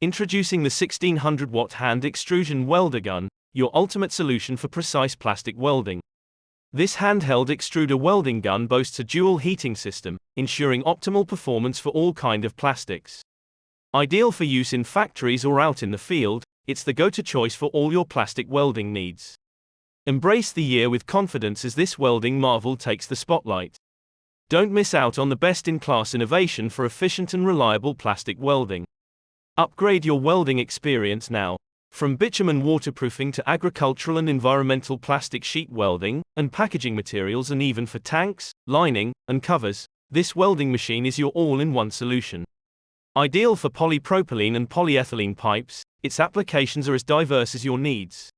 Introducing the 1600-watt hand extrusion welder gun, your ultimate solution for precise plastic welding. This handheld extruder welding gun boasts a dual heating system, ensuring optimal performance for all kinds of plastics. Ideal for use in factories or out in the field, it's the go-to choice for all your plastic welding needs. Embrace the year with confidence as this welding marvel takes the spotlight. Don't miss out on the best-in-class innovation for efficient and reliable plastic welding. Upgrade your welding experience now. From bitumen waterproofing to agricultural and environmental plastic sheet welding, and packaging materials, and even for tanks, lining, and covers, this welding machine is your all-in-one solution. Ideal for polypropylene and polyethylene pipes, its applications are as diverse as your needs.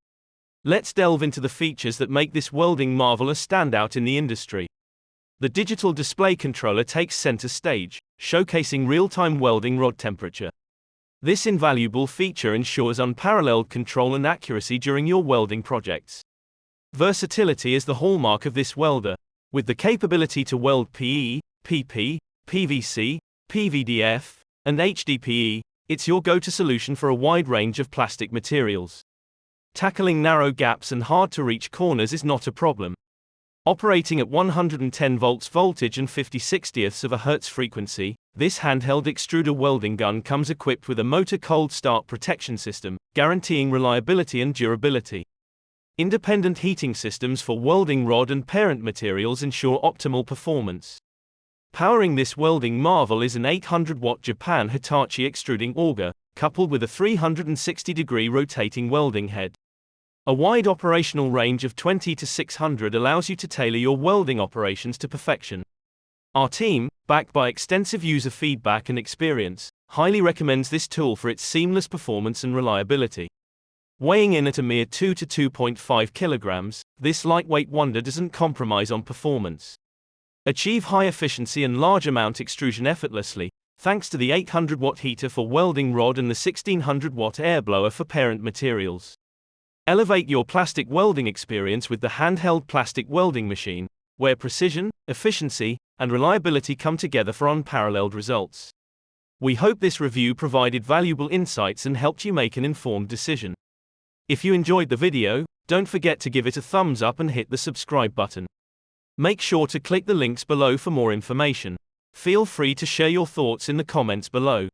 Let's delve into the features that make this welding marvel a standout in the industry. The digital display controller takes center stage, showcasing real-time welding rod temperature. This invaluable feature ensures unparalleled control and accuracy during your welding projects. Versatility is the hallmark of this welder. With the capability to weld PE, PP, PVC, PVDF, and HDPE, it's your go-to solution for a wide range of plastic materials. Tackling narrow gaps and hard-to-reach corners is not a problem. Operating at 110 volts voltage and 50/60ths of a hertz frequency, this handheld extruder welding gun comes equipped with a motor cold start protection system, guaranteeing reliability and durability. Independent heating systems for welding rod and parent materials ensure optimal performance. Powering this welding marvel is an 800-watt Japan Hitachi extruding auger, coupled with a 360-degree rotating welding head. A wide operational range of 20 to 600 allows you to tailor your welding operations to perfection. Our team, backed by extensive user feedback and experience, highly recommends this tool for its seamless performance and reliability. Weighing in at a mere 2 to 2.5 kilograms, this lightweight wonder doesn't compromise on performance. Achieve high efficiency and large amount extrusion effortlessly, thanks to the 800-watt heater for welding rod and the 1600-watt air blower for parent materials. Elevate your plastic welding experience with the handheld plastic welding machine, where precision, efficiency, and reliability come together for unparalleled results. We hope this review provided valuable insights and helped you make an informed decision. If you enjoyed the video, don't forget to give it a thumbs up and hit the subscribe button. Make sure to click the links below for more information. Feel free to share your thoughts in the comments below.